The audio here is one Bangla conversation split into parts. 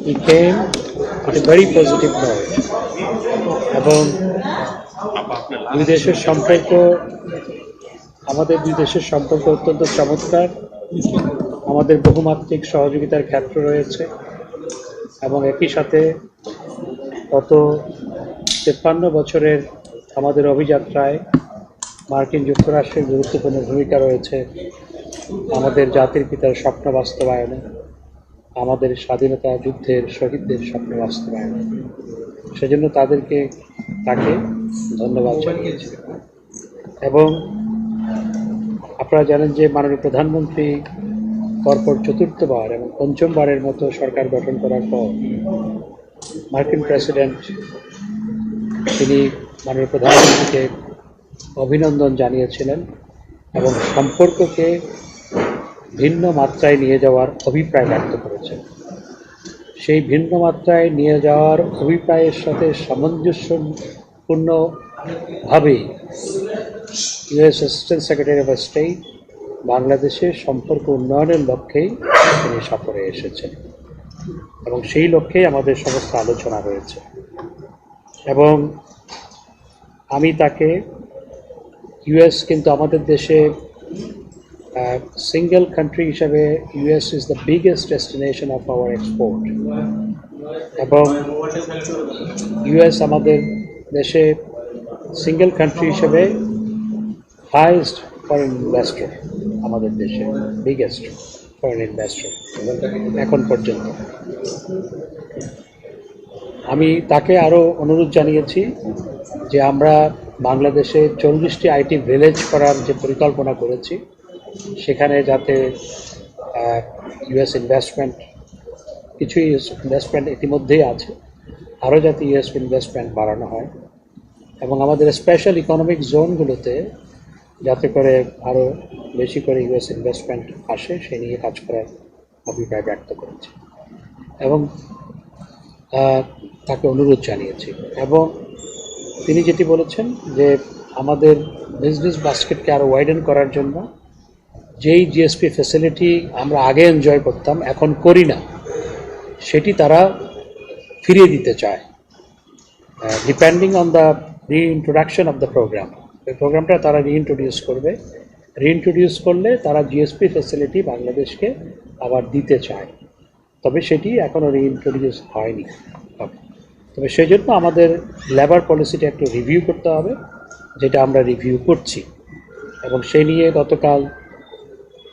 he came with a very positive note এবং দুই দেশের সম্পর্ক আমাদের দুই দেশের সম্পর্ক অত্যন্ত চমৎকার। আমাদের বহুমাত্রিক সহযোগিতার ক্ষেত্র রয়েছে এবং একই সাথে গত 53 বছরের আমাদের অভিযাত্রায় মার্কিন যুক্তরাষ্ট্রের গুরুত্বপূর্ণ ভূমিকা রয়েছে আমাদের জাতির পিতার স্বপ্ন বাস্তবায়নে, আমাদের স্বাধীনতা যুদ্ধের শহীদদের স্বপ্ন বাস্তবায়নে। সেজন্য তাকে ধন্যবাদ জানিয়েছি। এবং আপনারা জানেন যে মাননীয় প্রধানমন্ত্রী পরপর চতুর্থবার এবং পঞ্চমবারের মতো সরকার গঠন করার পর মার্কিন প্রেসিডেন্ট তিনি মাননীয় প্রধানমন্ত্রীকে অভিনন্দন জানিয়েছিলেন এবং সম্পর্ককে ভিন্ন মাত্রায় নিয়ে যাওয়ার অভিপ্রায় ব্যক্ত করেছেন। সেই ভিন্ন মাত্রায় নিয়ে যাওয়ার অভিপ্রায়ের সাথে সামঞ্জস্যপূর্ণভাবে US assistant secretary of state বাংলাদেশের সম্পর্ক উন্নয়নের লক্ষ্যেই তিনি সফরে এসেছেন এবং সেই লক্ষ্যেই আমাদের সমস্ত আলোচনা হয়েছে। এবং আমি তাকে ইউএস কিন্তু আমাদের দেশে সিঙ্গেল কান্ট্রি হিসাবে US is the biggest destination of our export এবং ইউএস আমাদের দেশে সিঙ্গেল কান্ট্রি হিসেবে হাইয়েস্ট ফরেন ইনভেস্টর, আমাদের দেশে বিগেস্ট ফরেন ইনভেস্টর এখন পর্যন্ত। আমি তাকে আরও অনুরোধ জানিয়েছি যে আমরা বাংলাদেশে 40টি আইটি ভিলেজ করার যে পরিকল্পনা করেছি সেখানে যাতে ইউএস ইনভেস্টমেন্ট, কিছু ইনভেস্টমেন্ট ইতিমধ্যেই আছে, আরও যাতে ইউএস ইনভেস্টমেন্ট বাড়ানো হয় এবং আমাদের স্পেশাল ইকোনমিক জোনগুলোতে যাতে করে আরও বেশি করে ইউএস ইনভেস্টমেন্ট আসে সে নিয়ে কাজ করার অভিপ্রায় ব্যক্ত করেছি এবং তাকে অনুরোধ জানিয়েছি। এবং তিনি যেটি বলেছেন যে আমাদের বিজনেস বাস্কেটকে আরও ওয়াইডেন করার জন্য যেই জিএসপি ফ্যাসিলিটি আমরা আগে এনজয় করতাম এখন করি না, সেটি তারা ফিরিয়ে দিতে চায় depending on the reintroduction of the program. এই প্রোগ্রামটা তারা রিইন্ট্রোডিউস করবে, রিইন্ট্রোডিউস করলে তারা জিএসপি ফ্যাসিলিটি বাংলাদেশকে আবার দিতে চায়, তবে সেটি এখনও রিইন্ট্রোডিউস হয়নি। তবে সেই জন্য আমাদের লেবার পলিসিটা একটু রিভিউ করতে হবে, যেটা আমরা রিভিউ করছি এবং সেই নিয়ে গতকাল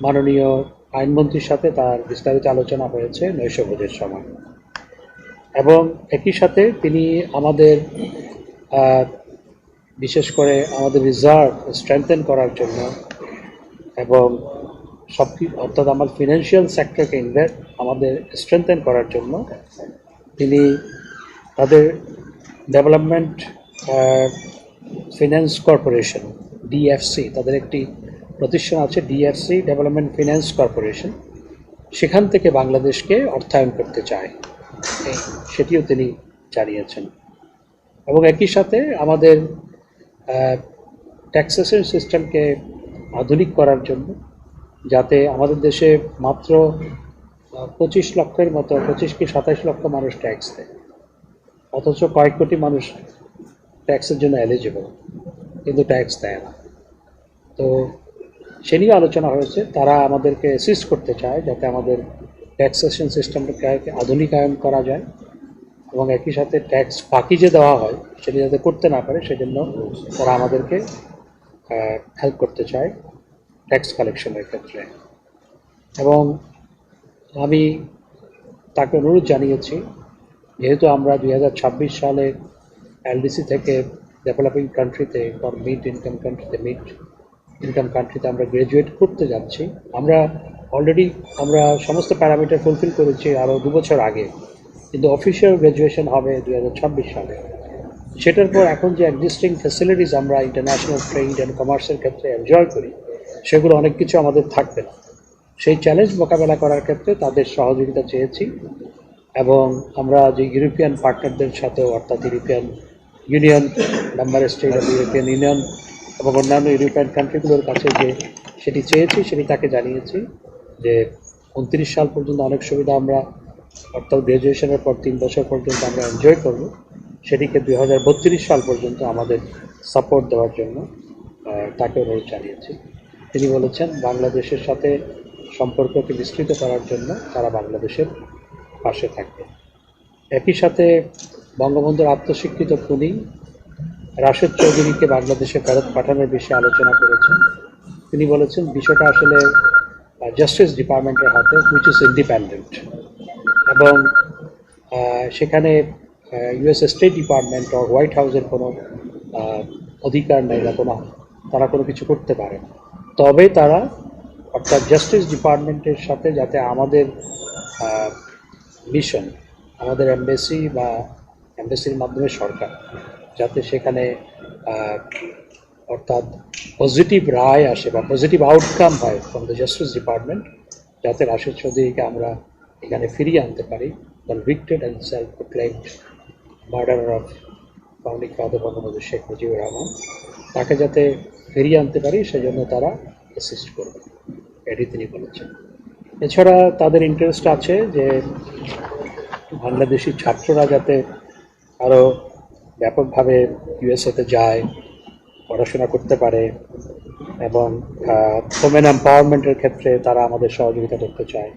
মাননীয় আইনমন্ত্রীর সাথে তার বিস্তারিত আলোচনা হয়েছে নৈশভোজের সময়। এবং একই সাথে তিনি আমাদের বিশেষ করে আমাদের রিজার্ভ স্ট্রেংথেন করার জন্য এবং অর্থাৎ আমার ফিনান্সিয়াল সেক্টরকে আমাদের স্ট্রেংথেন করার জন্য তিনি তাদের ডেভেলপমেন্ট ফিন্যান্স কর্পোরেশন ডিএফসি, তাদের একটি প্রতিষ্ঠান আছে ডিএফসি ডেভেলপমেন্ট ফিন্যান্স কর্পোরেশন, সেখান থেকে বাংলাদেশকে অর্থায়ন করতে চায়, সেটিও তিনি জানিয়েছেন। এবং একই সাথে আমাদের ট্যাক্সেশন সিস্টেমকে আধুনিক করার জন্য, যাতে আমাদের দেশে মাত্র 25 লক্ষের মতো 25 কি 27 লক্ষ মানুষ ট্যাক্স দেয়, অথচ কয়েক কোটি মানুষ ট্যাক্সের জন্য এলিজিবল কিন্তু ট্যাক্স দেয় না। তো সে নিয়ে আলোচনা হয়েছে, তারা আমাদেরকে অ্যাসিস্ট করতে চায় যাতে আমাদের ট্যাক্সেশন সিস্টেমটাকে আধুনিকায়ন করা যায় এবং একই সাথে ট্যাক্স ফাঁকি যে দেওয়া হয় সেটি যাতে করতে না পারে সেজন্য তারা আমাদেরকে হেল্প করতে চায় ট্যাক্স কালেকশনের ক্ষেত্রে। এবং আমি তাকে অনুরোধ জানিয়েছি, যেহেতু আমরা 2026 সালে এলডিসি থেকে ডেভেলপিং কান্ট্রিতে বা মিড ইনকাম কান্ট্রিতে আমরা গ্র্যাজুয়েট করতে যাচ্ছি। আমরা অলরেডি সমস্ত প্যারামিটার ফুলফিল করেছি আরও 2 বছর আগে, কিন্তু অফিসিয়াল গ্র্যাজুয়েশন হবে 2026 সালে। সেটার পর এখন যে এক্সিস্টিং ফ্যাসিলিটিস আমরা ইন্টারন্যাশনাল ট্রেড অ্যান্ড কমার্সের ক্ষেত্রে এনজয় করি সেগুলো অনেক কিছু আমাদের থাকবে না। সেই চ্যালেঞ্জ মোকাবেলা করার ক্ষেত্রে তাদের সহযোগিতা চেয়েছি এবং আমরা যে ইউরোপিয়ান পার্টনারদের সাথেও, অর্থাৎ European union, member state of European union এবং অন্যান্য ইউরোপিয়ান কান্ট্রিগুলোর কাছে যে সেটি চেয়েছি সেটি তাকে জানিয়েছি যে 29 সাল পর্যন্ত অনেক সুবিধা আমরা অর্থাৎ গ্র্যাজুয়েশনের পর 3 বছর পর্যন্ত আমরা এনজয় করব, সেটিকে 2032 সাল পর্যন্ত আমাদের সাপোর্ট দেওয়ার জন্য তাকে অনুরোধ জানিয়েছি। তিনি বলেছেন বাংলাদেশের সাথে সম্পর্ককে বিস্তৃত করার জন্য তারা বাংলাদেশের পাশে থাকবে। একই সাথে বঙ্গবন্ধুর আত্মস্বীকৃত খুনি রাশেদ চৌধুরীকে বাংলাদেশে ফেরত পাঠানোর বিষয়ে আলোচনা করেছেন। তিনি বলেছেন বিষয়টা আসলে জাস্টিস ডিপার্টমেন্টের হাতে, হুইচ ইজ ইন্ডিপেন্ডেন্ট, এবং সেখানে ইউএস স্টেট ডিপার্টমেন্ট ও হোয়াইট হাউসের কোনো অধিকার নেই বা তারা কোনো কিছু করতে পারে না। তবে তারা, অর্থাৎ জাস্টিস ডিপার্টমেন্টের সাথে যাতে আমাদের মিশন, আমাদের এমবেসি বা এমবেসির মাধ্যমে সরকার যাতে সেখানে অর্থাৎ পজিটিভ রায় আসে বা পজিটিভ আউটকাম হয় ফ্রম দ্য জাস্টিস ডিপার্টমেন্ট, যাতে রাশেদ চৌধুরীকে আমরা এখানে ফিরিয়ে আনতে পারি, convicted and self proclaimed murderer of founding father Bangabandhu Sheikh Mujibur Rahman, তাকে যাতে ফিরিয়ে আনতে পারি সেজন্য তারা অ্যাসিস্ট করবে, এটি তিনি বলেছেন। এছাড়া তাদের ইন্টারেস্ট আছে যে বাংলাদেশি ছাত্ররা যাতে আরও ব্যাপকভাবে ইউএসএতে যায়, পড়াশোনা করতে পারে, এবং ওমেন এম্পাওয়ারমেন্টের ক্ষেত্রে তারা আমাদের সহযোগিতা করতে চায়।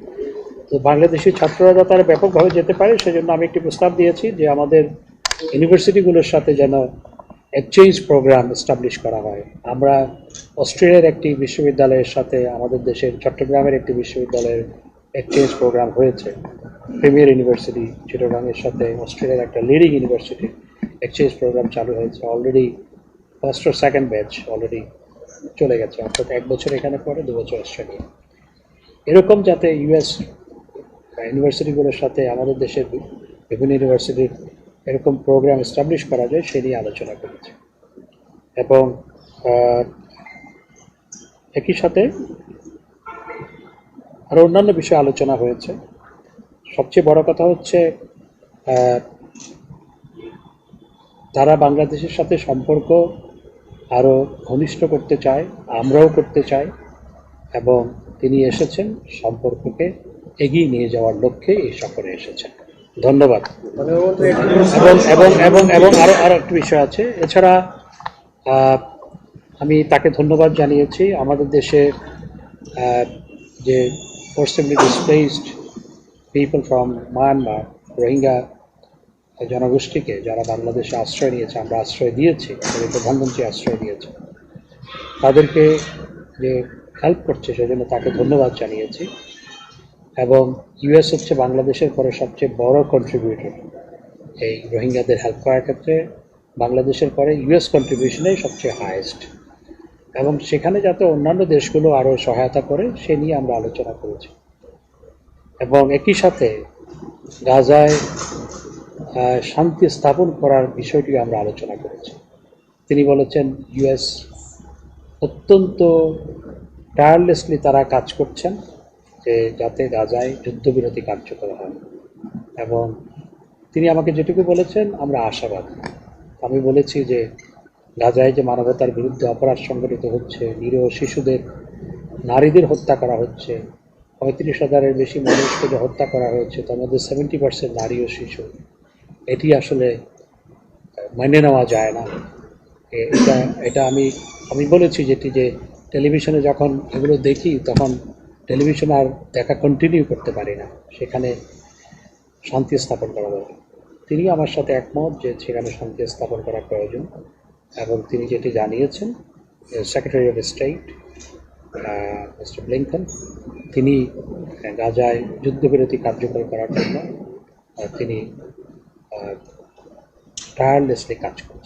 তো বাংলাদেশি ছাত্ররা যাতে তারা ব্যাপকভাবে যেতে পারে সেজন্য আমি একটি প্রস্তাব দিয়েছি যে আমাদের ইউনিভার্সিটিগুলোর সাথে যেন এক্সচেঞ্জ প্রোগ্রাম এস্টাবলিশ করা হয়। আমরা অস্ট্রেলিয়ার একটি বিশ্ববিদ্যালয়ের সাথে আমাদের দেশের চট্টগ্রামের একটি বিশ্ববিদ্যালয়ের এক্সচেঞ্জ প্রোগ্রাম হয়েছে, প্রিমিয়ার ইউনিভার্সিটি চিটাগংয়ের সাথে অস্ট্রেলিয়ার একটা লিডিং ইউনিভার্সিটি এক্সচেঞ্জ প্রোগ্রাম চালু হয়েছে। অলরেডি ফার্স্ট ও সেকেন্ড ব্যাচ অলরেডি চলে গেছে, অর্থাৎ 1 বছর এখানে পরে 2 বছর অস্ট্রেলিয়া। এরকম যাতে ইউএস ইউনিভার্সিটিগুলোর সাথে আমাদের দেশের বিভিন্ন ইউনিভার্সিটির এরকম প্রোগ্রাম এস্টাবলিশ করা যায় সে নিয়ে আলোচনা করেছে। এবং একই সাথে আরও অন্যান্য বিষয়ে আলোচনা হয়েছে। সবচেয়ে বড় কথা হচ্ছে তারা বাংলাদেশের সাথে সম্পর্ক আরও ঘনিষ্ঠ করতে চায়, আমরাও করতে চাই, এবং তিনি এসেছেন সম্পর্ককে এগিয়ে নিয়ে যাওয়ার লক্ষ্যে এই সফরে এসেছেন। ধন্যবাদ। এবং এবং এবং আরও একটি বিষয় আছে। এছাড়া আমি তাকে ধন্যবাদ জানিয়েছি আমাদের দেশে যে forcibly displaced people from Myanmar, Rohingya জনগোষ্ঠীকে যারা বাংলাদেশে আশ্রয় নিয়েছে, আমরা আশ্রয় দিয়েছি, আমাদের প্রধানমন্ত্রী আশ্রয় দিয়েছে, তাদেরকে যে হেল্প করছে সেজন্য তাকে ধন্যবাদ জানিয়েছি। এবং ইউএস হচ্ছে বাংলাদেশের পরে সবচেয়ে বড় কন্ট্রিবিউটর এই রোহিঙ্গাদের হেল্প করার ক্ষেত্রে। বাংলাদেশের পরে ইউএস কন্ট্রিবিউশনেই সবচেয়ে হায়েস্ট, এবং সেখানে যাতে অন্যান্য দেশগুলো আরও সহায়তা করে সে নিয়ে আমরা আলোচনা করেছি। এবং একই সাথে গাজায় শান্তি স্থাপন করার বিষয়টি আমরা আলোচনা করেছি। তিনি বলেছেন ইউএস অত্যন্ত টায়ারলেসলি তারা কাজ করছেন যে যাতে গাজায় যুদ্ধবিরতি কার্যকর হয়, এবং তিনি আমাকে যেটুকু বলেছেন আমরা আশাবাদী। আমি বলেছি যে গাজায় যে মানবতার বিরুদ্ধে অপরাধ সংঘটিত হচ্ছে, নিরীহ শিশুদের, নারীদের হত্যা করা হচ্ছে, 35,000-এর বেশি মানুষকে যে হত্যা করা হয়েছে তার মধ্যে 70% নারী ও শিশু, এটি আসলে মেনে নেওয়া যায় না। এটা আমি বলেছি যেটি যে টেলিভিশনে যখন এগুলো দেখি তখন টেলিভিশন আর দেখা কন্টিনিউ করতে পারি না, সেখানে শান্তি স্থাপন করা দরকার। তিনিও আমার সাথে একমত যে সেখানে শান্তি স্থাপন করা প্রয়োজন, এবং তিনি যেটি জানিয়েছেন secretary of state mister Blinken, তিনি গাজায় যুদ্ধবিরতি কার্যকর করার জন্য তিনি টায়ারলেসলি কাজ করছেন।